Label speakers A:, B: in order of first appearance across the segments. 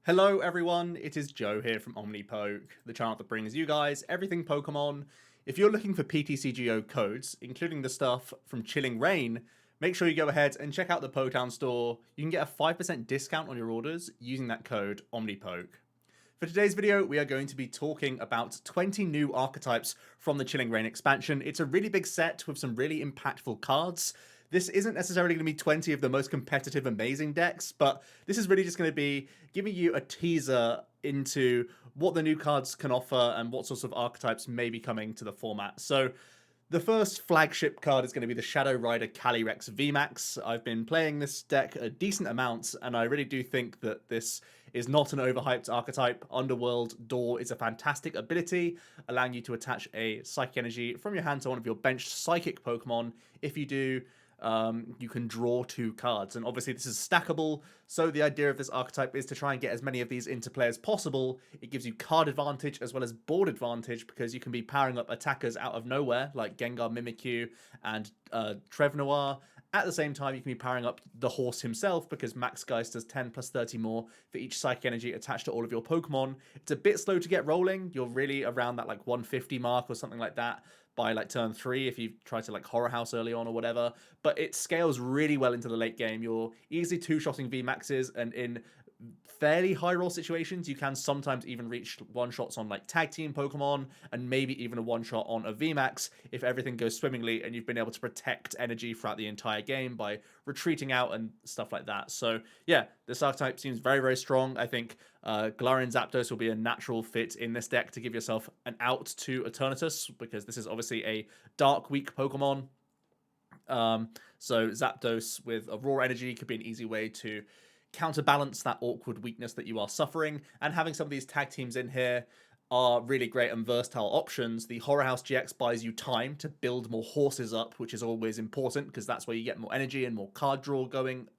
A: Hello everyone, it is Joe here from Omnipoke, the channel that brings you guys everything Pokemon. If you're looking for PTCGO codes, including the stuff from Chilling Reign, make sure you go ahead and check out the Poketown store. You can get a 5% discount on your orders using that code Omnipoke. For today's video, we are going to be talking about 20 new archetypes from the Chilling Reign expansion. It's a really big set with some really impactful cards. This isn't necessarily going to be 20 of the most competitive, amazing decks, but this is really just going to be giving you a teaser into what the new cards can offer and what sorts of archetypes may be coming to the format. So the first flagship card is going to be the Shadow Rider Calirex Vmax. I've been playing this deck a decent amount, and I really do think that this is not an overhyped archetype. Underworld Door is a fantastic ability, allowing you to attach a Psychic Energy from your hand to one of your benched Psychic Pokemon. If you do, you can draw 2 cards, and obviously this is stackable, so the idea of this archetype is to try and get as many of these into play as possible. It gives you card advantage as well as board advantage, because you can be powering up attackers out of nowhere, like Gengar, Mimikyu, and Trevnoir. At the same time, you can be powering up the horse himself, because Max Geist does 10 plus 30 more for each Psychic Energy attached to all of your Pokemon. It's a bit slow to get rolling. You're really around that like 150 mark or something like that by like turn 3 if you try to like Horror House early on or whatever. But it scales really well into the late game. You're easily two-shotting VMAXs, and in fairly high roll situations, you can sometimes even reach one-shots on like tag team Pokemon, and maybe even a one-shot on a VMAX if everything goes swimmingly and you've been able to protect energy throughout the entire game by retreating out and stuff like that. So yeah, this archetype seems very, very strong. I think Galarian Zapdos will be a natural fit in this deck to give yourself an out to Eternatus, because this is obviously a Dark Weak Pokemon. So Zapdos with a raw energy could be an easy way to counterbalance that awkward weakness that you are suffering, and having some of these tag teams in here are really great and versatile options. The Horror House GX buys you time to build more horses up, which is always important, because that's where you get more energy and more card draw going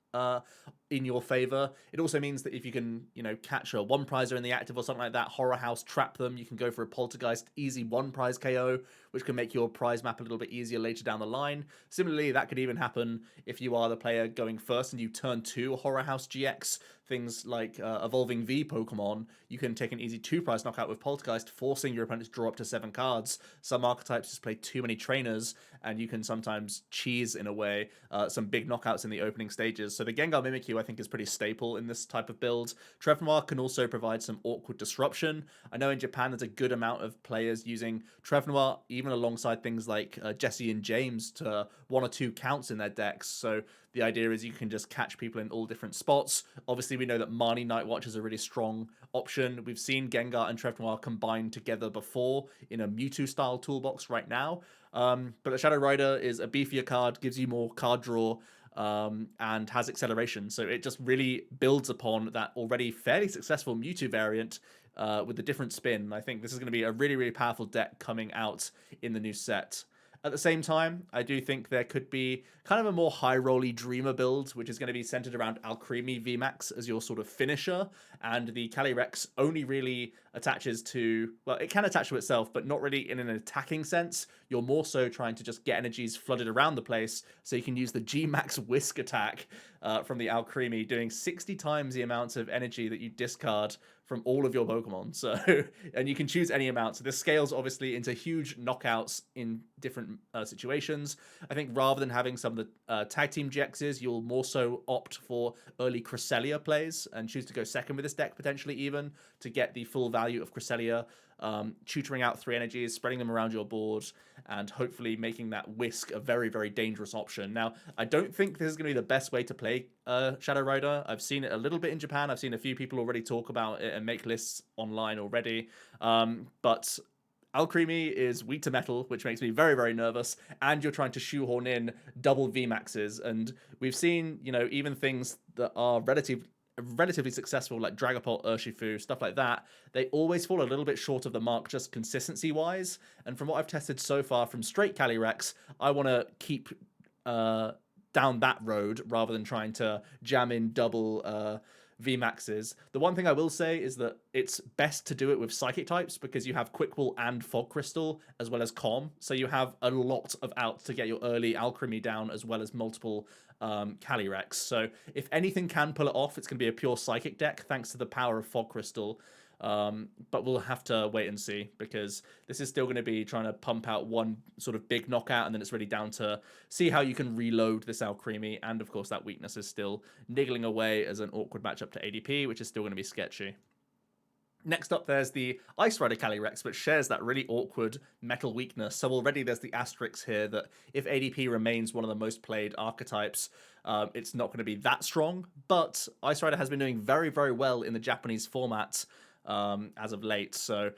A: in your favor. It also means that if you can, catch a one prizer in the active or something like that, Horror House trap them, you can go for a Poltergeist easy one prize KO, which can make your prize map a little bit easier later down the line. Similarly, that could even happen if you are the player going first and you turn 2 Horror House GX, things like Evolving V Pokemon. You can take an easy 2 prize knockout with Poltergeist, forcing your opponent to draw up to 7 cards. Some archetypes just play too many trainers, and you can sometimes cheese, in a way, some big knockouts in the opening stages. So the Gengar Mimikyu, I think, is pretty staple in this type of build. Trevnoir can also provide some awkward disruption. I know in Japan there's a good amount of players using Trevnoir, even alongside things like Jesse and James, to 1 or 2 counts in their decks. So the idea is you can just catch people in all different spots. Obviously, we know that Marnie Nightwatch is a really strong option. We've seen Gengar and Trevnoir combined together before in a Mewtwo-style toolbox right now. But the Shadow Rider is a beefier card, gives you more card draw, and has acceleration. So it just really builds upon that already fairly successful Mewtwo variant with a different spin. I think this is going to be a really, really powerful deck coming out in the new set. At the same time, I do think there could be kind of a more high-rolly Dreamer build, which is going to be centered around Alcremie Vmax as your sort of finisher, and the Calyrex only really attaches to, well, it can attach to itself, but not really in an attacking sense. You're more so trying to just get energies flooded around the place, so you can use the Gmax Whisk attack from the Alcremie, doing 60 times the amount of energy that you discard from all of your Pokemon. So, and you can choose any amount. So this scales obviously into huge knockouts in different situations. I think rather than having some of the tag team GXs, you'll more so opt for early Cresselia plays and choose to go second with this deck, potentially even, to get the full value of Cresselia, tutoring out 3 energies, spreading them around your board, and hopefully making that Whisk a very, very dangerous option. Now, I don't think this is going to be the best way to play Shadow Rider. I've seen it a little bit in Japan. I've seen a few people already talk about it and make lists online already. But Alcremie is weak to metal, which makes me very, very nervous, and you're trying to shoehorn in double VMAXs, and we've seen, even things that are relatively successful, like Dragapult, Urshifu, stuff like that, they always fall a little bit short of the mark just consistency-wise, and from what I've tested so far from straight Calyrex, I want to keep down that road rather than trying to jam in double Vmaxes. The one thing I will say is that it's best to do it with Psychic types because you have Quick Ball and Fog Crystal as well as Calm. So you have a lot of outs to get your early Alchemy down as well as multiple Calyrex. So if anything can pull it off, it's going to be a pure Psychic deck thanks to the power of Fog Crystal. But we'll have to wait and see because this is still going to be trying to pump out one sort of big knockout, and then it's really down to see how you can reload this Alcremie. And of course, that weakness is still niggling away as an awkward matchup to ADP, which is still going to be sketchy. Next up, there's the Ice Rider Calirex, which shares that really awkward metal weakness. So already there's the asterisk here that if ADP remains one of the most played archetypes, it's not going to be that strong. But Ice Rider has been doing very, very well in the Japanese format as of late, so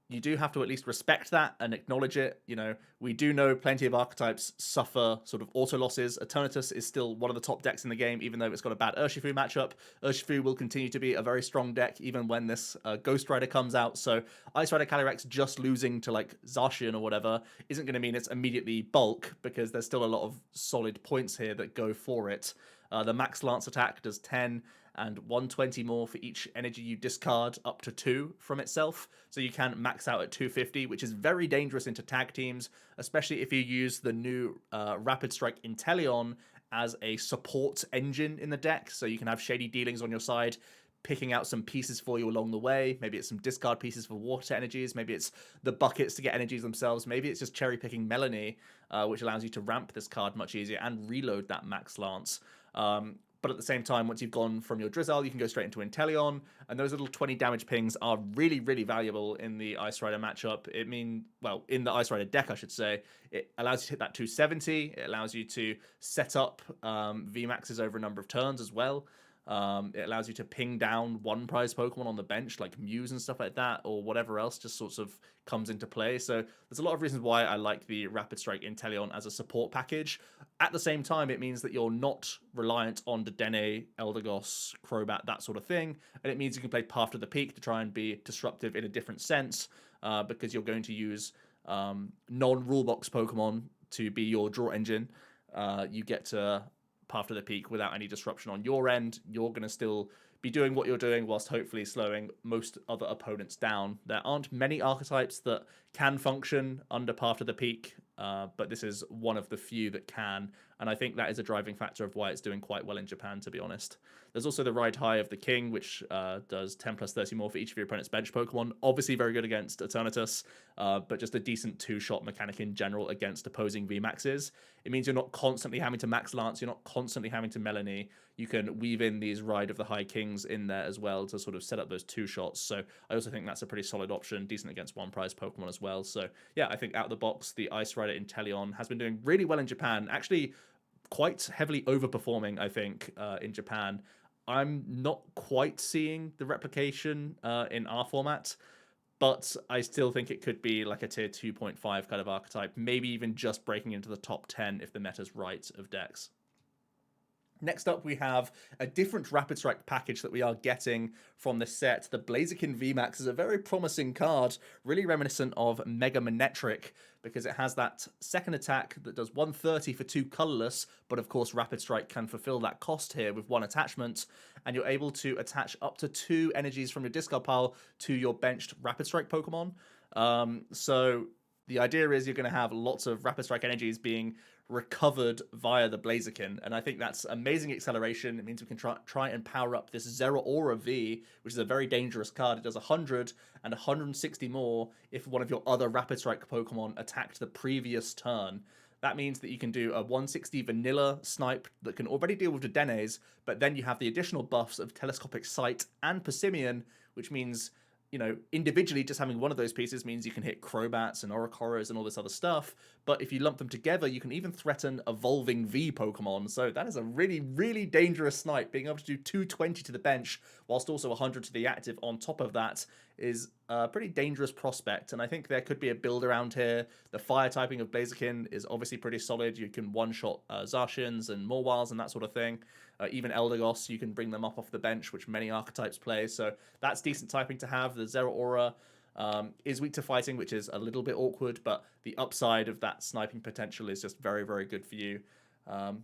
A: you do have to at least respect that and acknowledge it. You know, we do know plenty of archetypes suffer sort of auto losses. Eternatus is still one of the top decks in the game, even though it's got a bad Urshifu matchup. Urshifu will continue to be a very strong deck, even when this Ghost Rider comes out. So Ice Rider Calyrex just losing to like Zacian or whatever isn't going to mean it's immediately bulk, because there's still a lot of solid points here that go for it. The max lance attack does 10 and 120 more for each energy you discard, up to 2 from itself. So you can max out at 250, which is very dangerous into tag teams, especially if you use the new Rapid Strike Inteleon as a support engine in the deck. So you can have Shady Dealings on your side, picking out some pieces for you along the way. Maybe it's some discard pieces for water energies. Maybe it's the buckets to get energies themselves. Maybe it's just cherry picking Melanie, which allows you to ramp this card much easier and reload that max lance. But at the same time, once you've gone from your Drizzle, you can go straight into Inteleon, and those little 20 damage pings are really, really valuable in the Ice Rider matchup. Well, in the Ice Rider deck, I should say. It allows you to hit that 270. It allows you to set up Vmaxes over a number of turns as well. It allows you to ping down one prize Pokemon on the bench, like Muse and stuff like that, or whatever else just sorts of comes into play. So there's a lot of reasons why I like the Rapid Strike Inteleon as a support package. At the same time, it means that you're not reliant on Dedenne, Eldegoss, Crobat, that sort of thing. And it means you can play Path to the Peak to try and be disruptive in a different sense, because you're going to use non-rulebox Pokemon to be your draw engine. You get to Path to the Peak without any disruption on your end. You're going to still be doing what you're doing whilst hopefully slowing most other opponents down. There aren't many archetypes that can function under Path to the Peak, but this is one of the few that can, and I think that is a driving factor of why it's doing quite well in Japan, to be honest. There's also the Ride High of the King, which does 10 plus 30 more for each of your opponent's bench Pokemon. Obviously very good against Eternatus, but just a decent two-shot mechanic in general against opposing Vmaxes. It means you're not constantly having to Max Lance, you're not constantly having to Melanie. You can weave in these Ride of the High Kings in there as well to sort of set up those two shots. So I also think that's a pretty solid option, decent against one prize Pokemon as well. So yeah, I think out of the box, the Ice Rider Inteleon has been doing really well in Japan. Actually, quite heavily overperforming, I think, in Japan. I'm not quite seeing the replication in our format, but I still think it could be like a tier 2.5 kind of archetype, maybe even just breaking into the top 10 if the meta's right of decks. Next up, we have a different Rapid Strike package that we are getting from this set. The Blazekin Vmax is a very promising card, really reminiscent of Mega Manectric, because it has that second attack that does 130 for 2 colorless, but of course Rapid Strike can fulfill that cost here with 1 attachment, and you're able to attach up to 2 energies from your discard pile to your benched Rapid Strike Pokemon. So the idea is you're going to have lots of Rapid Strike energies being recovered via the Blaziken, and I think that's amazing acceleration. It means we can try and power up this Zeraora V, which is a very dangerous card. It does 100 and 160 more if one of your other Rapid Strike Pokemon attacked the previous turn. That means that you can do a 160 vanilla snipe that can already deal with the Dedennes, but then you have the additional buffs of Telescopic Sight and Persimmon, which means, you know, individually just having one of those pieces means you can hit Crobats and Oricoros and all this other stuff, but if you lump them together, you can even threaten evolving V Pokemon. So that is a really, really dangerous snipe. Being able to do 220 to the bench whilst also 100 to the active on top of that is a pretty dangerous prospect, and I think there could be a build around here. The fire typing of Blaziken is obviously pretty solid. You can one-shot Zacians and Mawils and that sort of thing. Even Eldegoss, you can bring them up off the bench, which many archetypes play, so that's decent typing to have. The Zeraora is weak to fighting, which is a little bit awkward, but the upside of that sniping potential is just very, very good for you.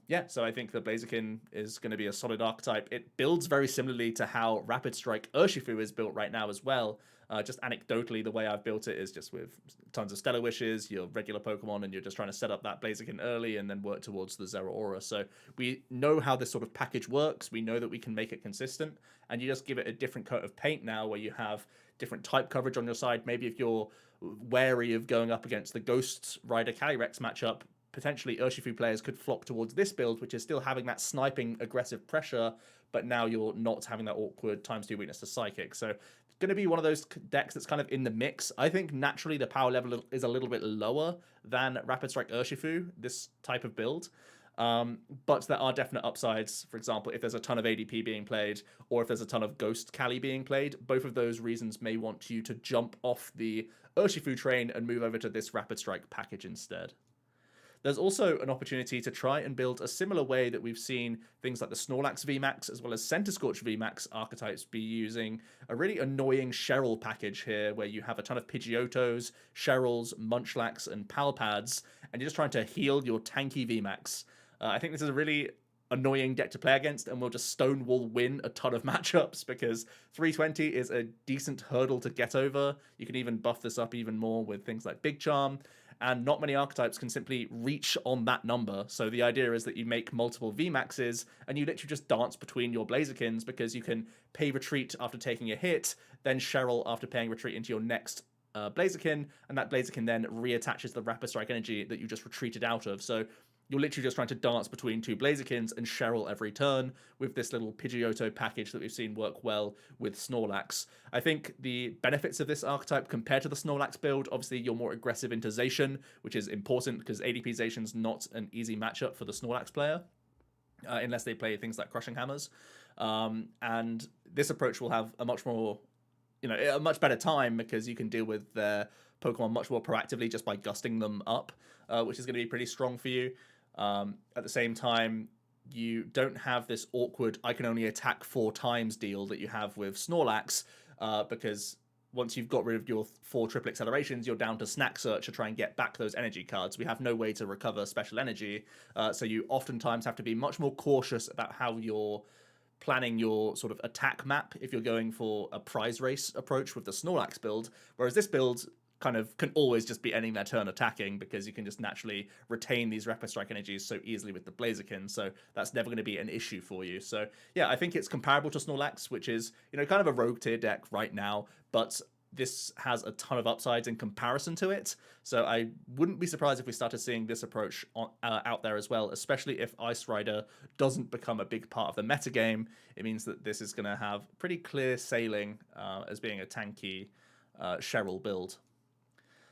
A: Yeah, so I think the Blaziken is going to be a solid archetype. It builds very similarly to how Rapid Strike Urshifu is built right now as well. Just anecdotally, the way I've built it is just with tons of Stellar Wishes, your regular Pokemon, and you're just trying to set up that Blaziken early and then work towards the Zeraora. So we know how this sort of package works. We know that we can make it consistent, and you just give it a different coat of paint now where you have different type coverage on your side. Maybe if you're wary of going up against the Ghost Rider Calirex matchup, potentially Urshifu players could flop towards this build, which is still having that sniping aggressive pressure, but now you're not having that awkward ×2 weakness to Psychic. So it's going to be one of those decks that's kind of in the mix. I think naturally the power level is a little bit lower than Rapid Strike Urshifu, this type of build. But there are definite upsides. For example, if there's a ton of ADP being played, or if there's a ton of Ghost Cali being played, both of those reasons may want you to jump off the Urshifu train and move over to this Rapid Strike package instead. There's also an opportunity to try and build a similar way that we've seen things like the Snorlax Vmax as well as Centiskorch Vmax archetypes be using a really annoying Cheryl package here where you have a ton of Pidgeotos, Cheryls, Munchlax, and Palpads, and you're just trying to heal your tanky Vmax. I think this is a really annoying deck to play against, and will just stonewall win a ton of matchups because 320 is a decent hurdle to get over. You can even buff this up even more with things like Big Charm, and not many archetypes can simply reach on that number. So the idea is that you make multiple Vmaxes, and you literally just dance between your Blazikins because you can pay retreat after taking a hit, then Cheryl after paying retreat into your next Blaziken, and that Blaziken then reattaches the Rapid Strike energy that you just retreated out of. So you're literally just trying to dance between two Blazikins and Cheryl every turn with this little Pidgeotto package that we've seen work well with Snorlax. I think the benefits of this archetype compared to the Snorlax build, obviously you're more aggressive into Zacian, which is important because ADP Zacian's not an easy matchup for the Snorlax player, unless they play things like Crushing Hammers. And this approach will have a much more, a much better time because you can deal with their Pokemon much more proactively just by gusting them up, which is going to be pretty strong for you. At the same time, you don't have this awkward I can only attack 4 times deal that you have with Snorlax, because once you've got rid of your 4 triple accelerations, you're down to Snack Search to try and get back those energy cards. We have no way to recover special energy, so you oftentimes have to be much more cautious about how you're planning your sort of attack map if you're going for a prize race approach with the Snorlax build, whereas this build kind of can always just be ending their turn attacking because you can just naturally retain these Rapid Strike energies so easily with the Blaziken, so that's never going to be an issue for you. So yeah, I think it's comparable to Snorlax, which is, kind of a rogue tier deck right now, but this has a ton of upsides in comparison to it, so I wouldn't be surprised if we started seeing this approach out there as well, especially if Ice Rider doesn't become a big part of the metagame. It means that this is going to have pretty clear sailing as being a tanky Cheryl build.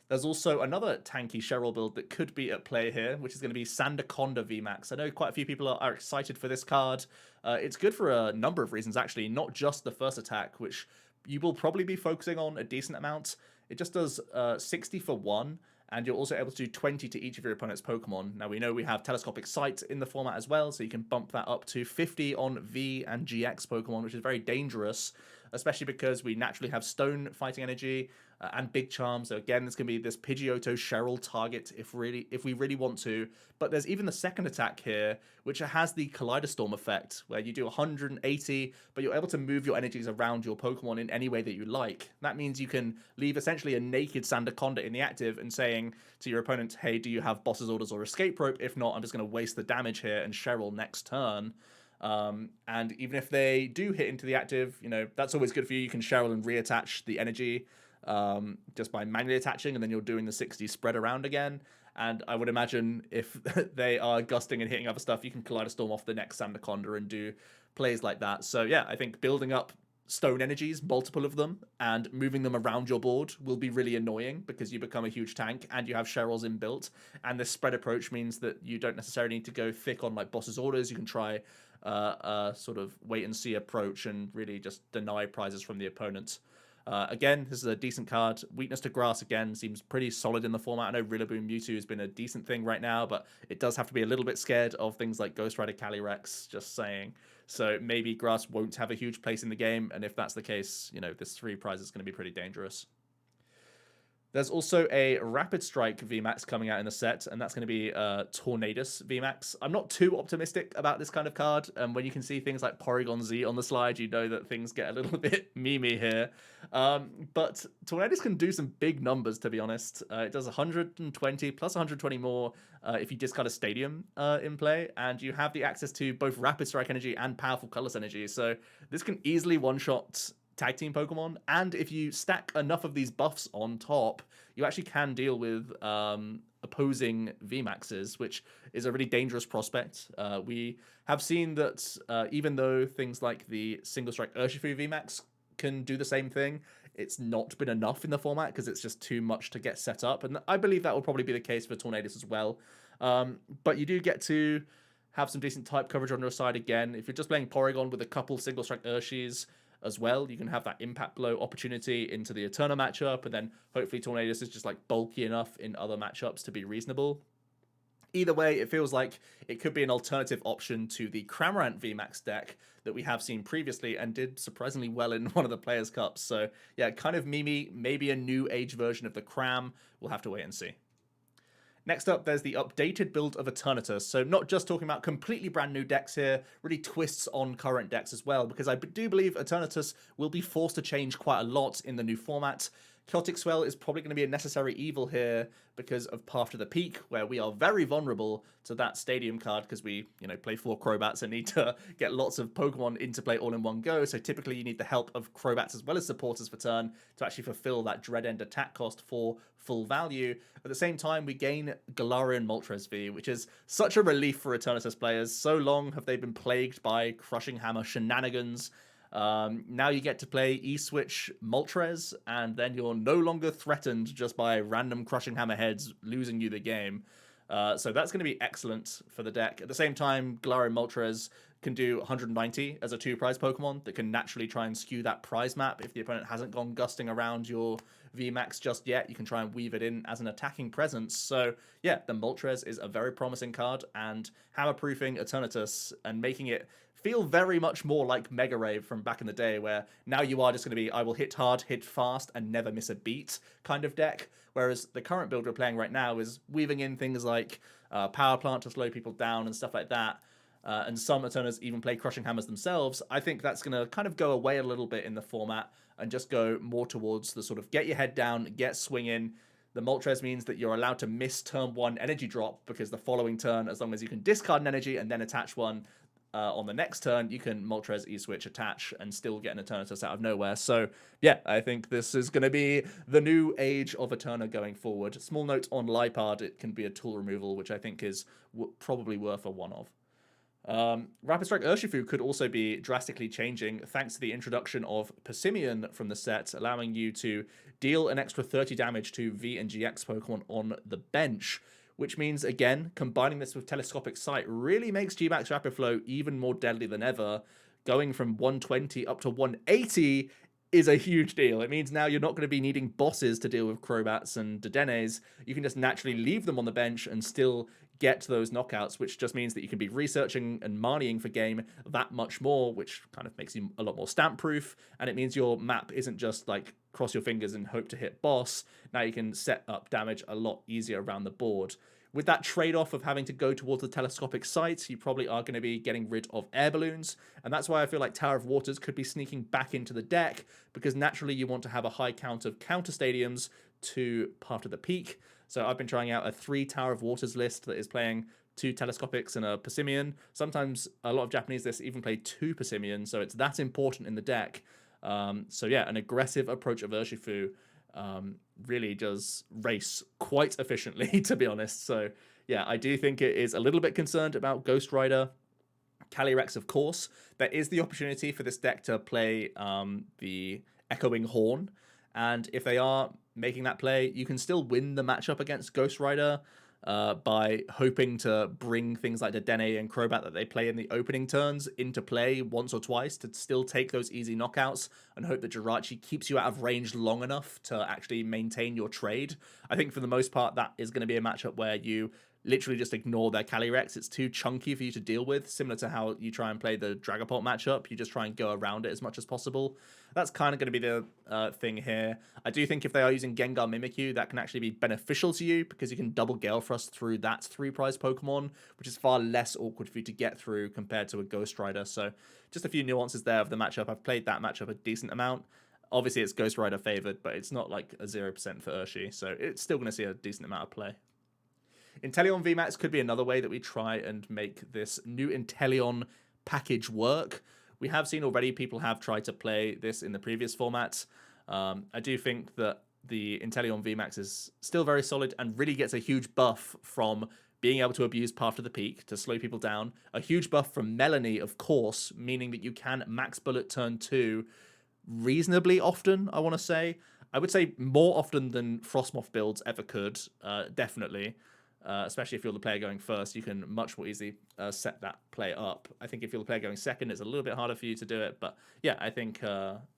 A: There's also another tanky Cheryl build that could be at play here, which is going to be Sandaconda Vmax. I know quite a few people are excited for this card. It's good for a number of reasons, actually, not just the first attack, which you will probably be focusing on a decent amount. It just does 60 for 1, and you're also able to do 20 to each of your opponent's Pokemon. Now, we know we have Telescopic Sight in the format as well, so you can bump that up to 50 on V and GX Pokemon, which is very dangerous, especially because we naturally have Stone Fighting Energy and Big Charm. So again, this can be this Pidgeotto Cheryl target if we really want to. But there's even the second attack here, which has the Kaleidostorm effect, where you do 180, but you're able to move your energies around your Pokemon in any way that you like. That means you can leave essentially a naked Sandaconda in the active and saying to your opponent, hey, do you have Boss's Orders or Escape Rope? If not, I'm just going to waste the damage here and Cheryl next turn. And even if they do hit into the active, that's always good for you. You can Cheryl and reattach the energy just by manually attaching, and then you're doing the 60 spread around again. And I would imagine if they are gusting and hitting other stuff, you can Kaleidostorm off the next Sandaconda and do plays like that. So yeah, I think building up stone energies, multiple of them, and moving them around your board will be really annoying because you become a huge tank and you have Cheryls inbuilt. And this spread approach means that you don't necessarily need to go thick on like Boss's Orders. You can try a sort of wait and see approach and really just deny prizes from the opponent. Again, this is a decent card. Weakness to Grass, again, seems pretty solid in the format. I know Rillaboom Mewtwo has been a decent thing right now, but it does have to be a little bit scared of things like Ghost Rider Calyrex, just saying. So maybe Grass won't have a huge place in the game, and if that's the case, this 3 prize is going to be pretty dangerous. There's also a Rapid Strike Vmax coming out in the set, and that's going to be Tornadus Vmax. I'm not too optimistic about this kind of card, and when you can see things like Porygon Z on the slide, you know that things get a little bit memey here. But Tornadus can do some big numbers, to be honest. It does 120 plus 120 more if you discard a Stadium in play, and you have the access to both Rapid Strike energy and powerful Colorless energy, so this can easily one-shot tag team Pokemon, and if you stack enough of these buffs on top, you actually can deal with opposing Vmaxes, which is a really dangerous prospect. We have seen that even though things like the Single Strike Urshifu Vmax can do the same thing, it's not been enough in the format because it's just too much to get set up, and I believe that will probably be the case for Tornadus as well. But you do get to have some decent type coverage on your side again. If you're just playing Porygon with a couple Single Strike Urshis as well, you can have that impact blow opportunity into the Eterna matchup, and then hopefully Tornadus is just like bulky enough in other matchups to be reasonable. Either way, it feels like it could be an alternative option to the Cramorant Vmax deck that we have seen previously and did surprisingly well in one of the Players' Cups. So yeah, kind of memey, maybe a new age version of the Cram. We'll have to wait and see. Next up, there's the updated build of Eternatus. So not just talking about completely brand new decks here, really twists on current decks as well, because I do believe Eternatus will be forced to change quite a lot in the new format. Chaotic Swell is probably going to be a necessary evil here because of Path to the Peak, where we are very vulnerable to that Stadium card because we, play 4 Crobats and need to get lots of Pokemon into play all in one go. So typically you need the help of Crobats as well as supporters for turn to actually fulfill that Dread End attack cost for full value. At the same time, we gain Galarian Moltres V, which is such a relief for Eternatus players. So long have they been plagued by Crushing Hammer shenanigans. Now you get to play E-Switch Moltres, and then you're no longer threatened just by random Crushing Hammer heads losing you the game. So that's going to be excellent for the deck. At the same time, Galarian Moltres can do 190 as a 2-prize Pokemon that can naturally try and skew that prize map. If the opponent hasn't gone gusting around your Vmax just yet, you can try and weave it in as an attacking presence. So yeah, the Moltres is a very promising card, and hammer-proofing Eternatus and making it feel very much more like Mega Rave from back in the day, where now you are just going to be, I will hit hard, hit fast, and never miss a beat kind of deck. Whereas the current build we're playing right now is weaving in things like Power Plant to slow people down and stuff like that. And some Eternas even play Crushing Hammers themselves. I think that's going to kind of go away a little bit in the format and just go more towards the sort of get your head down, get swinging. The Moltres means that you're allowed to miss turn 1 energy drop because the following turn, as long as you can discard an energy and then attach one, on the next turn, you can Moltres E-Switch attach and still get an Eternatus out of nowhere. So yeah, I think this is going to be the new age of Eterna going forward. Small note on Lipard, it can be a tool removal, which I think is probably worth a one-of. Rapid Strike Urshifu could also be drastically changing thanks to the introduction of Persimmon from the set, allowing you to deal an extra 30 damage to V and GX Pokemon on the bench, which means, again, combining this with Telescopic Sight really makes Gmax Rapid Flow even more deadly than ever. Going from 120 up to 180 is a huge deal. It means now you're not going to be needing bosses to deal with Crobats and Dedennes. You can just naturally leave them on the bench and still get those knockouts, which just means that you can be researching and moneying for game that much more, which kind of makes you a lot more stamp proof. And it means your map isn't just like cross your fingers and hope to hit boss. Now you can set up damage a lot easier around the board. With that trade-off of having to go towards the Telescopic Sight, you probably are going to be getting rid of air balloons, and that's why I feel like Tower of Waters could be sneaking back into the deck, because naturally you want to have a high count of counter stadiums to Path to the Peak. So I've been trying out a 3 Tower of Waters list that is playing 2 Telescopics and a Persimmon. Sometimes a lot of Japanese lists even play 2 Persimmon, so it's that important in the deck. So yeah, an aggressive approach of Urshifu really does race quite efficiently, to be honest. So yeah, I do think it is a little bit concerned about Ghost Rider Calirex, of course. There is the opportunity for this deck to play the Echoing Horn, and if they are making that play, you can still win the matchup against Ghost Rider by hoping to bring things like the Dene and Crobat that they play in the opening turns into play once or twice to still take those easy knockouts and hope that Jirachi keeps you out of range long enough to actually maintain your trade. I think for the most part, that is going to be a matchup where you literally just ignore their Calyrex. It's too chunky for you to deal with, similar to how you try and play the Dragapult matchup. You just try and go around it as much as possible. That's kind of going to be the thing here. I do think if they are using Gengar Mimikyu, that can actually be beneficial to you because you can double Gale Thrust through that 3-prize Pokemon, which is far less awkward for you to get through compared to a Ghost Rider. So just a few nuances there of the matchup. I've played that matchup a decent amount. Obviously, it's Ghost Rider favored, but it's not like a 0% for Urshi, so it's still going to see a decent amount of play. Inteleon Vmax could be another way that we try and make this new Inteleon package work. We have seen already people have tried to play this in the previous formats. I do think that the Inteleon Vmax is still very solid and really gets a huge buff from being able to abuse Path to the Peak to slow people down. A huge buff from Melanie, of course, meaning that you can max bullet turn 2 reasonably often, I want to say. I would say more often than Frostmoth builds ever could, definitely. Especially if you're the player going first, you can much more easily set that play up. I think if you're the player going second, it's a little bit harder for you to do it. But yeah, I think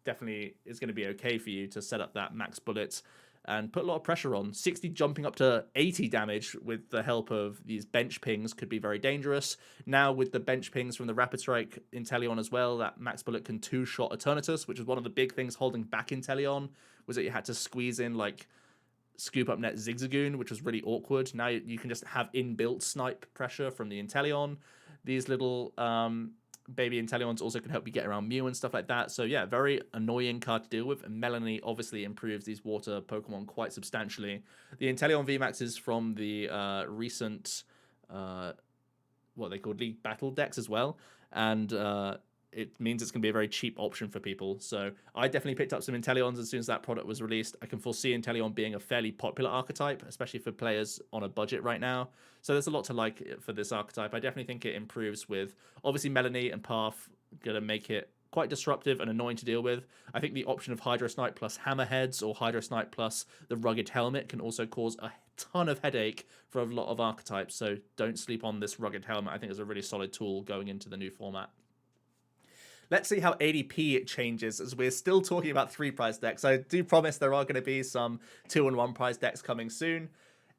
A: definitely it's going to be okay for you to set up that max bullets and put a lot of pressure on. 60 jumping up to 80 damage with the help of these bench pings could be very dangerous. Now with the bench pings from the Rapid Strike Inteleon as well, that max bullet can 2-shot Eternatus, which is one of the big things holding back Inteleon, was that you had to squeeze in like scoop up net Zigzagoon, which was really awkward. Now you can just have inbuilt snipe pressure from the Inteleon. These little baby Inteleons also can help you get around Mew and stuff like that. So yeah, very annoying card to deal with. And Melanie obviously improves these water Pokemon quite substantially. The Inteleon VMAX is from the recent, what they called League Battle decks as well. And it means it's going to be a very cheap option for people. So I definitely picked up some Inteleons as soon as that product was released. I can foresee Inteleon being a fairly popular archetype, especially for players on a budget right now. So there's a lot to like for this archetype. I definitely think it improves with, obviously, Melanie and Path going to make it quite disruptive and annoying to deal with. I think the option of Hydro Snipe plus Hammerheads or Hydro Snipe plus the Rugged Helmet can also cause a ton of headache for a lot of archetypes. So don't sleep on this Rugged Helmet. I think it's a really solid tool going into the new format. Let's see how ADP changes, as we're still talking about 3-prize decks. I do promise there are going to be some 2- and 1-prize decks coming soon.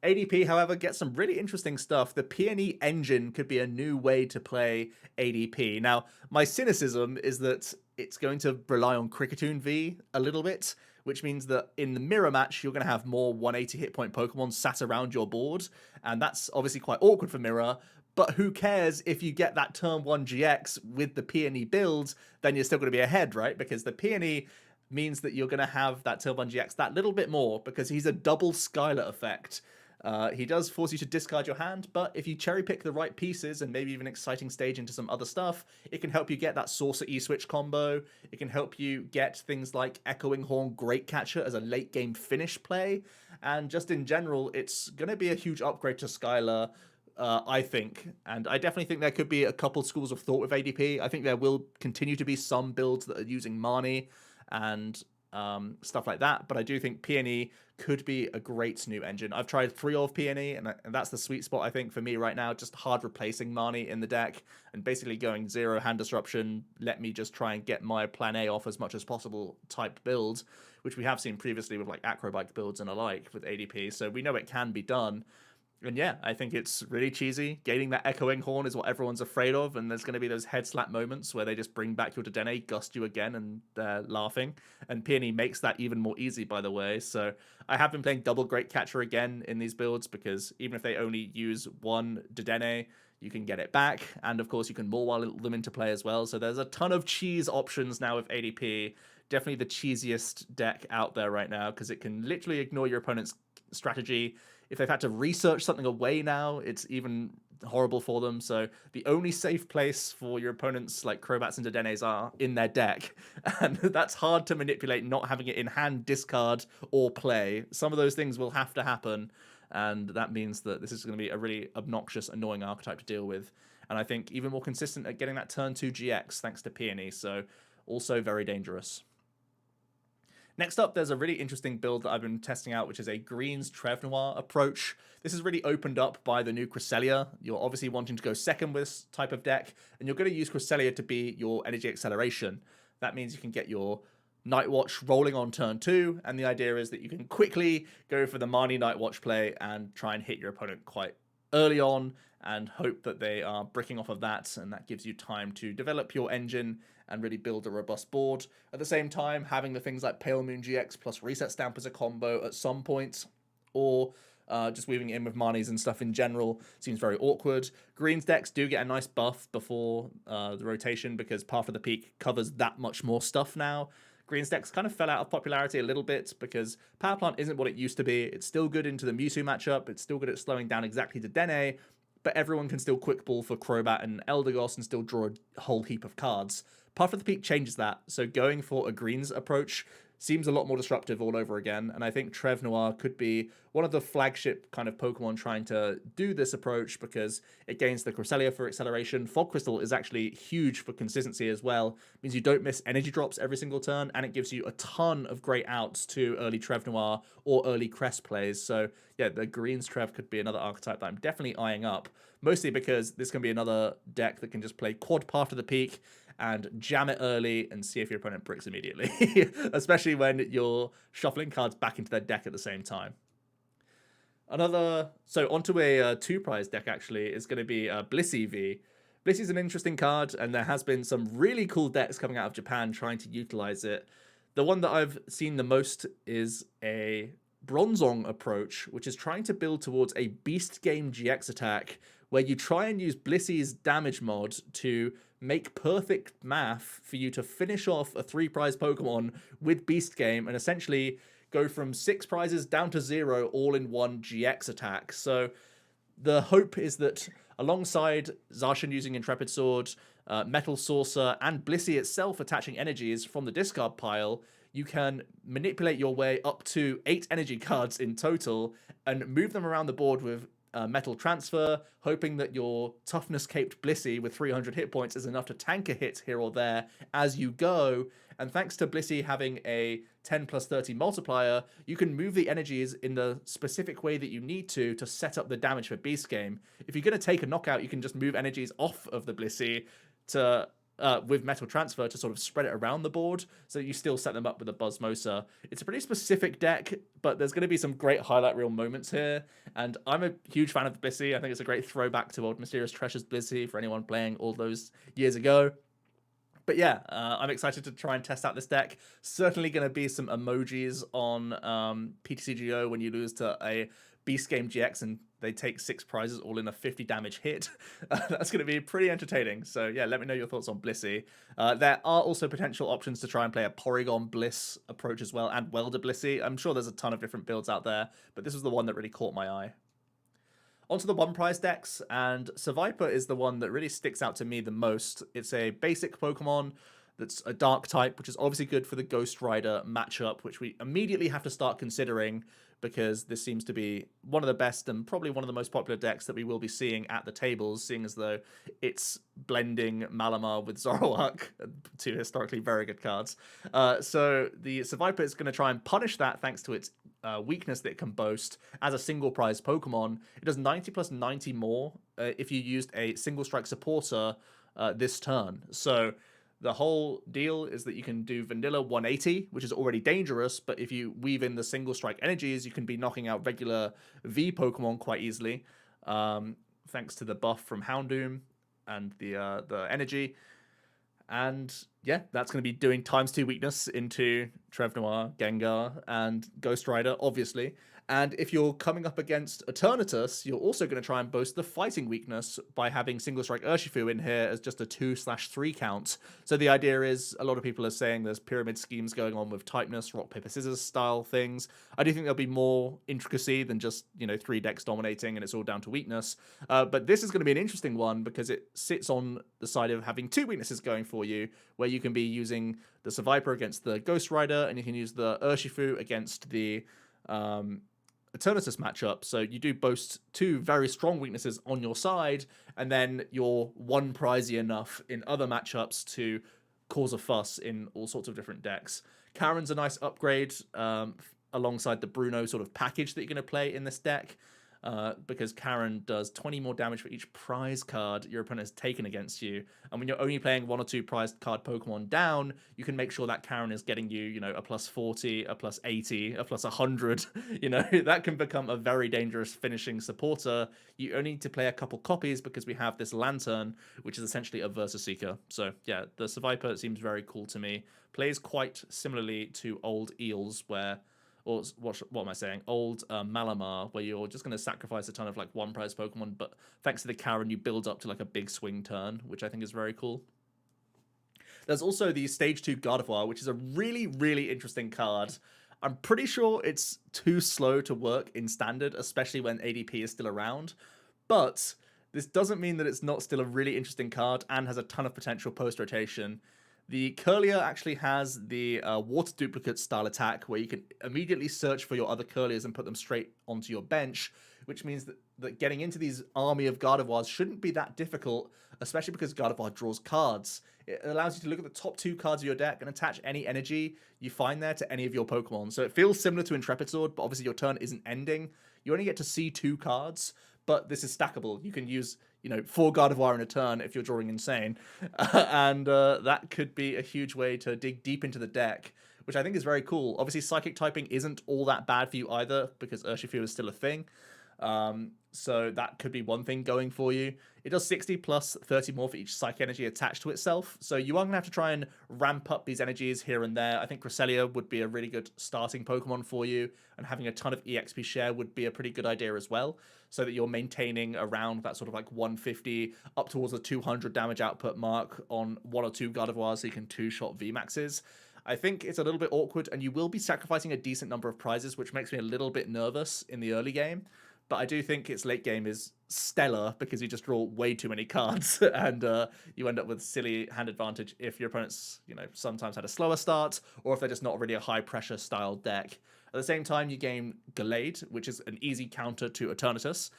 A: ADP, however, gets some really interesting stuff. The Peony engine could be a new way to play ADP. Now, my cynicism is that it's going to rely on Kricketune V a little bit, which means that in the mirror match, you're going to have more 180 hit point Pokemon sat around your board, and that's obviously quite awkward for mirror. But who cares if you get that turn 1 GX with the Peony build, then you're still going to be ahead, right? Because the Peony means that you're going to have that turn 1 GX that little bit more, because he's a double Skylar effect. He does force you to discard your hand, but if you cherry pick the right pieces and maybe even exciting stage into some other stuff, it can help you get that Saucer E-Switch combo. It can help you get things like Echoing Horn Great Catcher as a late game finish play. And just in general, it's going to be a huge upgrade to Skylar, I think. And I definitely think there could be a couple schools of thought with ADP. I think there will continue to be some builds that are using Marnie and stuff like that. But I do think Peony could be a great new engine. I've tried 3 of Peony, and that's the sweet spot, I think, for me right now. Just hard replacing Marnie in the deck and basically going 0 hand disruption. Let me just try and get my plan A off as much as possible type build, which we have seen previously with like Acrobike builds and alike with ADP. So we know it can be done. And yeah, I think it's really cheesy. Gaining that Echoing Horn is what everyone's afraid of, and there's going to be those head slap moments where they just bring back your Dedenne, gust you again, and they're laughing. And Peony makes that even more easy, by the way. So I have been playing double Great Catcher again in these builds, because even if they only use 1 Dedenne, you can get it back. And of course, you can Morwile them into play as well. So there's a ton of cheese options now with ADP. Definitely the cheesiest deck out there right now, because it can literally ignore your opponent's strategy. If they've had to research something away now, it's even horrible for them. So the only safe place for your opponents like Crobats and Dedennes are in their deck. And that's hard to manipulate, not having it in hand, discard, or play. Some of those things will have to happen. And that means that this is going to be a really obnoxious, annoying archetype to deal with. And I think even more consistent at getting that turn 2 GX thanks to Peony. So also very dangerous. Next up, there's a really interesting build that I've been testing out, which is a Greens Trevnoir approach. This is really opened up by the new Cresselia. You're obviously wanting to go second with this type of deck, and you're going to use Cresselia to be your energy acceleration. That means you can get your Night Watch rolling on turn 2, and the idea is that you can quickly go for the Marnie Night Watch play and try and hit your opponent quite early on and hope that they are bricking off of that, and that gives you time to develop your engine and really build a robust board. At the same time, having the things like Pale Moon GX plus Reset Stamp as a combo at some point, or just weaving it in with Marnies and stuff in general seems very awkward. Green's decks do get a nice buff before the rotation because Path of the Peak covers that much more stuff now. Green's decks kind of fell out of popularity a little bit because Power Plant isn't what it used to be. It's still good into the Mewtwo matchup. It's still good at slowing down exactly to Dene, but everyone can still quick ball for Crobat and Eldegoss and still draw a whole heap of cards. Path of the Peak changes that, so going for a Greens approach seems a lot more disruptive all over again, and I think Trev Noir could be one of the flagship kind of Pokemon trying to do this approach because it gains the Cresselia for acceleration. Fog Crystal is actually huge for consistency as well. It means you don't miss energy drops every single turn, and it gives you a ton of great outs to early Trev Noir or early Crest plays. So yeah, the Greens Trev could be another archetype that I'm definitely eyeing up, mostly because this can be another deck that can just play quad Path of the Peak and jam it early and see if your opponent bricks immediately, especially when you're shuffling cards back into their deck at the same time. So onto a two-prize deck actually is going to be Blissy V. Blissy is an interesting card, and there has been some really cool decks coming out of Japan trying to utilize it. The one that I've seen the most is a Bronzong approach, which is trying to build towards a Beast Game GX attack, where you try and use Blissy's damage mod to make perfect math for you to finish off a 3-prize Pokemon with Beast Game and essentially go from 6 prizes down to 0 all in one GX attack. So the hope is that alongside Zacian using Intrepid Sword, Metal Saucer, and Blissey itself attaching energies from the discard pile, you can manipulate your way up to 8 energy cards in total and move them around the board with Metal Transfer, hoping that your toughness-caped Blissey with 300 hit points is enough to tank a hit here or there as you go. And thanks to Blissey having a 10 plus 30 multiplier, you can move the energies in the specific way that you need to set up the damage for Beast Game. If you're going to take a knockout, you can just move energies off of the Blissey to with Metal Transfer to sort of spread it around the board, so you still set them up with a Buzzmosa. It's a pretty specific deck, but there's going to be some great highlight reel moments here, and I'm a huge fan of Blissey. I think it's a great throwback to old Mysterious Treasures Blissey for anyone playing all those years ago. But yeah, I'm excited to try and test out this deck. Certainly going to be some emojis on PTCGO when you lose to a Beast Game GX and they take 6 prizes all in a 50 damage hit. That's going to be pretty entertaining. So yeah, let me know your thoughts on Blissey. There are also potential options to try and play a Porygon Bliss approach as well, and Welder Blissey. I'm sure there's a ton of different builds out there, but this was the one that really caught my eye. Onto the one prize decks, and Seviper is the one that really sticks out to me the most. It's a basic Pokemon that's a dark type, which is obviously good for the Ghost Rider matchup, which we immediately have to start considering because this seems to be one of the best and probably one of the most popular decks that we will be seeing at the tables, seeing as though it's blending Malama with Zoroark, two historically very good cards. So the Seviper is going to try and punish that thanks to its weakness that it can boast as a single prize Pokemon. It does 90 plus 90 more if you used a single strike supporter this turn. So the whole deal is that you can do vanilla 180, which is already dangerous, but if you weave in the single strike energies, you can be knocking out regular V Pokemon quite easily, thanks to the buff from Houndoom and the energy. And yeah, that's going to be doing ×2 weakness into Trev Noir, Gengar, and Ghost Rider, obviously. And if you're coming up against Eternatus, you're also going to try and boast the fighting weakness by having Single Strike Urshifu in here as just a 2/3 count. So the idea is, a lot of people are saying there's pyramid schemes going on with typeness, rock, paper, scissors style things. I do think there'll be more intricacy than just, 3 decks dominating and it's all down to weakness. But this is going to be an interesting one because it sits on the side of having 2 weaknesses going for you, where you can be using the Seviper against the Ghost Rider and you can use the Urshifu against the Eternatus matchup. So you do boast 2 very strong weaknesses on your side, and then you're one prizey enough in other matchups to cause a fuss in all sorts of different decks. Karen's a nice upgrade alongside the Bruno sort of package that you're going to play in this deck. because Karen does 20 more damage for each prize card your opponent has taken against you. And when you're only playing 1 or 2 prized card Pokemon down, you can make sure that Karen is getting you, you know, a plus 40, a plus 80, a plus 100. You know, that can become a very dangerous finishing supporter. You only need to play a couple copies because we have this Lantern, which is essentially a Versa Seeker. So yeah, the Seviper seems very cool to me. Plays quite similarly to old Eels, where, or what am I saying? Old Malama, where you're just going to sacrifice a ton of like 1 prize Pokemon, but thanks to the Karen, you build up to like a big swing turn, which I think is very cool. There's also the Stage 2 Gardevoir, which is a really, really interesting card. I'm pretty sure it's too slow to work in Standard, especially when ADP is still around, but this doesn't mean that it's not still a really interesting card and has a ton of potential post-rotation. The Curlier actually has the water duplicate style attack where you can immediately search for your other Curliers and put them straight onto your bench, which means that getting into these army of Gardevoirs shouldn't be that difficult, especially because Gardevoir draws cards. It allows you to look at the top 2 cards of your deck and attach any energy you find there to any of your Pokemon. So it feels similar to Intrepid Sword, but obviously your turn isn't ending. You only get to see 2 cards, but this is stackable. You can use, you know, 4 Gardevoir in a turn if you're drawing insane. And that could be a huge way to dig deep into the deck, which I think is very cool. Obviously, Psychic typing isn't all that bad for you either, because Urshifu is still a thing. So that could be one thing going for you. It does 60 plus 30 more for each Psychic energy attached to itself. So you are going to have to try and ramp up these energies here and there. I think Cresselia would be a really good starting Pokemon for you, and having a ton of EXP share would be a pretty good idea as well, so that you're maintaining around that sort of like 150 up towards the 200 damage output mark on 1 or 2 Gardevoirs, so you can 2-shot Vmaxes. I think it's a little bit awkward, and you will be sacrificing a decent number of prizes, which makes me a little bit nervous in the early game. But I do think its late game is stellar because you just draw way too many cards and you end up with silly hand advantage if your opponent's, you know, sometimes had a slower start, or if they're just not really a high pressure style deck. At the same time, you gain Gallade, which is an easy counter to Eternatus,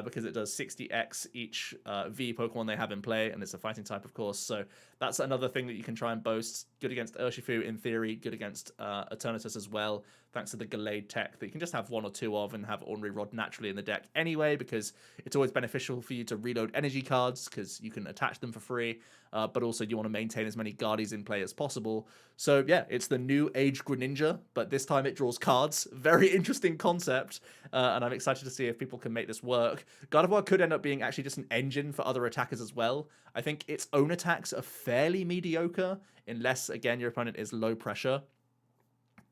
A: because it does 60x each V Pokemon they have in play, and it's a fighting type, of course. So that's another thing that you can try and boast. Good against Urshifu in theory, good against Eternatus as well, thanks to the Gallade tech that you can just have 1 or 2 of and have Ornery Rod naturally in the deck anyway, because it's always beneficial for you to reload energy cards because you can attach them for free, but also you want to maintain as many Guardies in play as possible. So yeah, it's the new age Greninja, but this time it draws cards. Very interesting concept, and I'm excited to see if people can make this work. Gardevoir could end up being actually just an engine for other attackers as well. I think its own attacks are fairly mediocre, unless, again, your opponent is low pressure.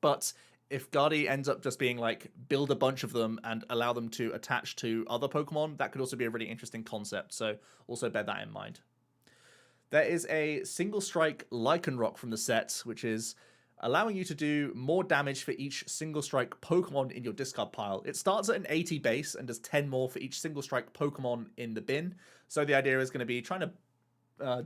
A: But if Guardy ends up just being like, build a bunch of them and allow them to attach to other Pokemon, that could also be a really interesting concept. So also bear that in mind. There is a single strike Lycanrock from the set, which is allowing you to do more damage for each single strike Pokemon in your discard pile. It starts at an 80 base and does 10 more for each single strike Pokemon in the bin. So the idea is going to be trying to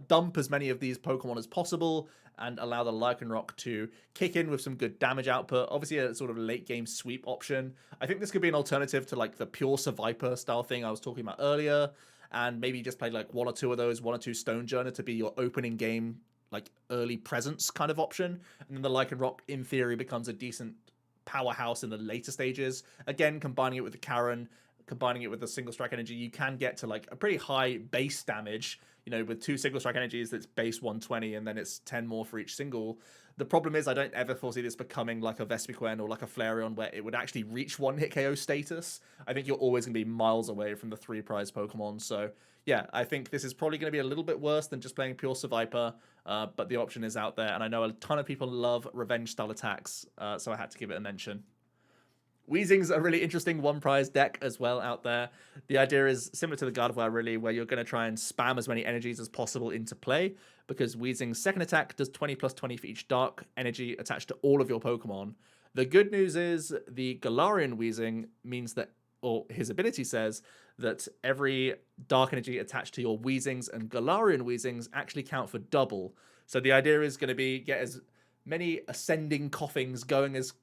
A: dump as many of these Pokemon as possible and allow the Lycanrock to kick in with some good damage output. Obviously a sort of late game sweep option. I think this could be an alternative to like the pure Seviper style thing I was talking about earlier, and maybe just play like 1 or 2 of those, 1 or 2 Stonejourner to be your opening game like early presence kind of option, and then the Lycanrock in theory becomes a decent powerhouse in the later stages. Again, combining it with the Karen, combining it with the single strike energy, you can get to like a pretty high base damage, you know, with 2 single strike energies that's base 120 and then it's 10 more for each single. The problem is I don't ever foresee this becoming like a Vespiquen or like a Flareon where it would actually reach 1-hit KO status. I think you're always going to be miles away from the 3 prize Pokemon. So yeah, I think this is probably going to be a little bit worse than just playing pure Seviper, but the option is out there, and I know a ton of people love revenge style attacks, so I had to give it a mention. Weezing's a really interesting 1 prize deck as well out there. The idea is similar to the Gardevoir, really, where you're going to try and spam as many energies as possible into play, because Weezing's second attack does 20 plus 20 for each dark energy attached to all of your Pokemon. The good news is the Galarian Weezing means that, or his ability says, that every dark energy attached to your Weezings and Galarian Weezings actually count for double. So the idea is going to be get as many ascending Coughings going as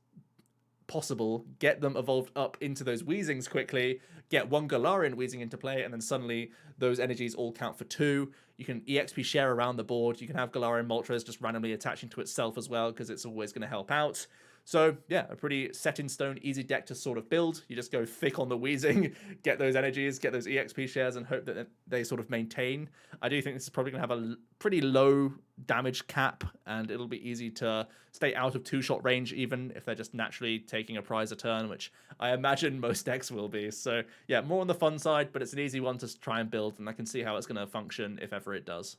A: possible, get them evolved up into those Weezings quickly, get 1 Galarian Weezing into play, and then suddenly those energies all count for 2. You can EXP share around the board. You can have Galarian Moltres just randomly attaching to itself as well, because it's always going to help out. So yeah, a pretty set in stone, easy deck to sort of build. You just go thick on the wheezing, get those energies, get those EXP shares, and hope that they sort of maintain. I do think this is probably going to have a pretty low damage cap, and it'll be easy to stay out of two-shot range, even if they're just naturally taking a prize a turn, which I imagine most decks will be. So yeah, more on the fun side, but it's an easy one to try and build, and I can see how it's going to function if ever it does.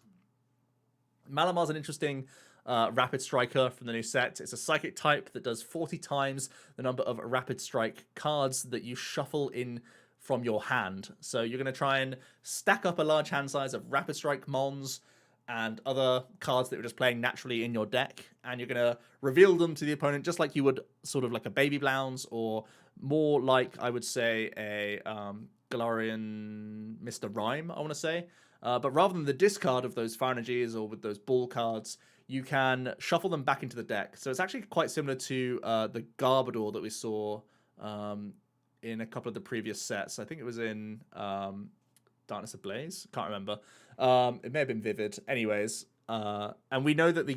A: Malamar's an interesting Rapid Striker from the new set. It's a Psychic type that does 40 times the number of Rapid Strike cards that you shuffle in from your hand. So you're going to try and stack up a large hand size of Rapid Strike Mons and other cards that you're just playing naturally in your deck, and you're going to reveal them to the opponent just like you would sort of like a Baby Blounce, or more like, I would say, a Galarian Mr. Rhyme, I want to say. But rather than the discard of those Fire Energies or with those ball cards, you can shuffle them back into the deck. So it's actually quite similar to the Garbodor that we saw in a couple of the previous sets. I think it was in Darkness Ablaze. Can't remember. It may have been Vivid. Anyways, and we know that the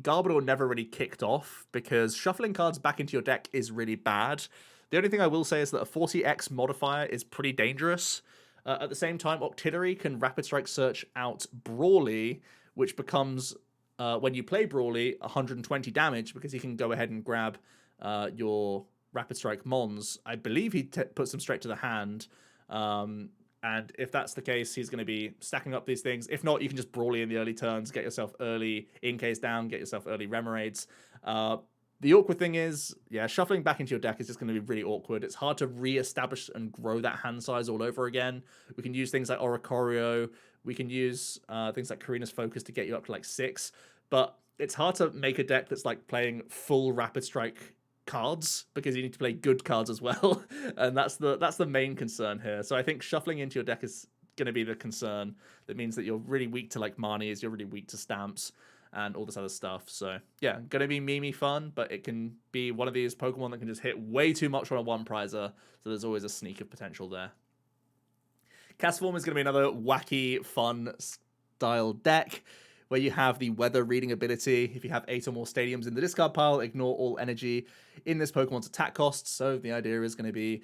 A: Garbodor never really kicked off because shuffling cards back into your deck is really bad. The only thing I will say is that a 40x modifier is pretty dangerous. At the same time, Octillery can Rapid Strike Search out Brawly, which becomes, when you play Brawly, 120 damage because he can go ahead and grab your Rapid Strike Mons. I believe he puts them straight to the hand. And if that's the case, he's going to be stacking up these things. If not, you can just Brawly in the early turns, get yourself early in-case down, get yourself early Remoraid's. The awkward thing is, yeah, shuffling back into your deck is just going to be really awkward. It's hard to re-establish and grow that hand size all over again. We can use things like Oricorio. We can use things like Karina's Focus to get you up to like 6. But it's hard to make a deck that's like playing full Rapid Strike cards because you need to play good cards as well. And that's the main concern here. So I think shuffling into your deck is going to be the concern. That means that you're really weak to like Marnies, you're really weak to Stamps, and all this other stuff. So yeah, gonna be memey fun, but it can be one of these Pokemon that can just hit way too much on a one prizer, so there's always a sneak of potential there. Castform is gonna be another wacky, fun style deck where you have the weather reading ability. If you have 8 or more stadiums in the discard pile, ignore all energy in this Pokemon's attack costs. So the idea is gonna be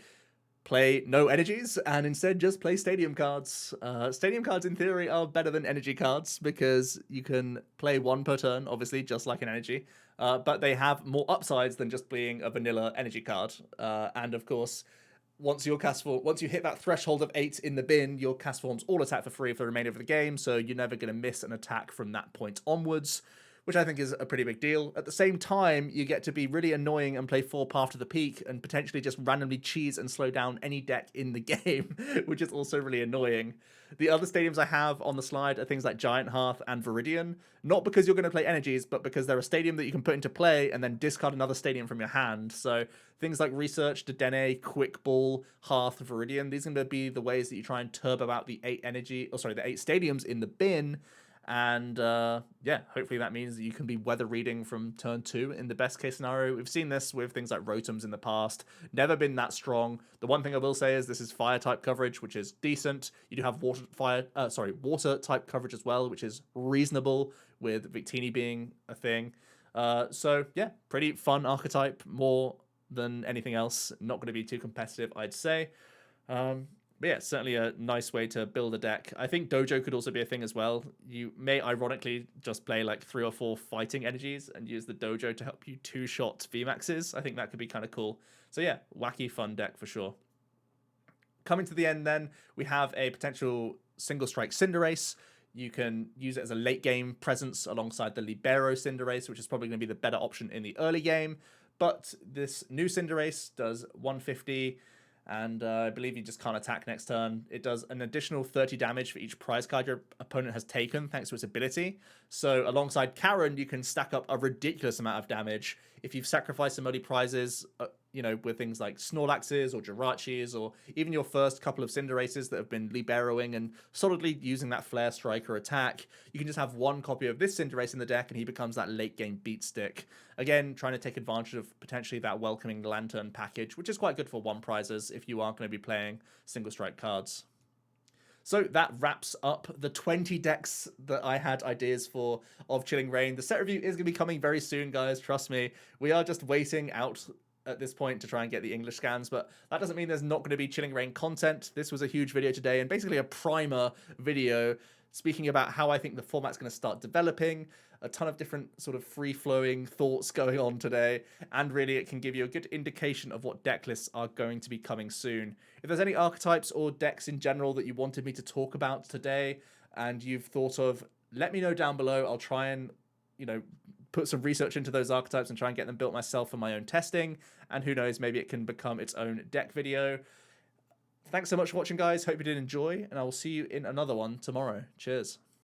A: play no energies and instead just play stadium cards. Stadium cards in theory are better than energy cards because you can play 1 per turn, obviously, just like an energy, but they have more upsides than just being a vanilla energy card. And of course, once you hit that threshold of 8 in the bin, your Castforms all attack for free for the remainder of the game, so you're never going to miss an attack from that point onwards, which I think is a pretty big deal. At the same time, you get to be really annoying and play 4 Path to the Peak and potentially just randomly cheese and slow down any deck in the game, which is also really annoying. The other stadiums I have on the slide are things like Giant Hearth and Viridian, not because you're going to play energies, but because they're a stadium that you can put into play and then discard another stadium from your hand. So things like Research, Dedenne, Quick Ball, Hearth, Viridian, these are going to be the ways that you try and turbo out the 8 stadiums in the bin. And yeah, hopefully that means that you can be weather reading from turn 2 in the best case scenario. We've seen this with things like Rotoms in the past. Never been that strong. The one thing I will say is this is fire type coverage, which is decent. You do have water type coverage as well, which is reasonable, with Victini being a thing. So yeah, pretty fun archetype, more than anything else. Not going to be too competitive, I'd say. But yeah, certainly a nice way to build a deck. I think Dojo could also be a thing as well. You may ironically just play like 3 or 4 fighting energies and use the Dojo to help you 2-shot Vmaxes. I think that could be kind of cool. So yeah, wacky fun deck for sure. Coming to the end then, we have a potential single strike Cinder Race. You can use it as a late game presence alongside the Libero Cinder Race, which is probably going to be the better option in the early game. But this new Cinder Race does 150, and I believe you just can't attack next turn. It does an additional 30 damage for each prize card your opponent has taken, thanks to its ability. So alongside Karen, you can stack up a ridiculous amount of damage. If you've sacrificed some early prizes, with things like Snorlaxes or Jirachis, or even your first couple of Cinderaces that have been Liberoing and solidly using that Flare Striker attack, you can just have 1 copy of this Cinderace in the deck and he becomes that late game beat stick. Again, trying to take advantage of potentially that welcoming Lantern package, which is quite good for 1 prizes if you are going to be playing single strike cards. So that wraps up the 20 decks that I had ideas for of Chilling Reign. The set review is going to be coming very soon, guys. Trust me. We are just waiting out at this point to try and get the English scans, but that doesn't mean there's not going to be Chilling Reign content. This was a huge video today and basically a primer video speaking about how I think the format's going to start developing, a ton of different sort of free-flowing thoughts going on today, and really it can give you a good indication of what deck lists are going to be coming soon. If there's any archetypes or decks in general that you wanted me to talk about today and you've thought of, let me know down below. I'll try and, put some research into those archetypes and try and get them built myself for my own testing, and who knows, maybe it can become its own deck video. Thanks so much for watching, guys. Hope you did enjoy, and I will see you in another one tomorrow. Cheers.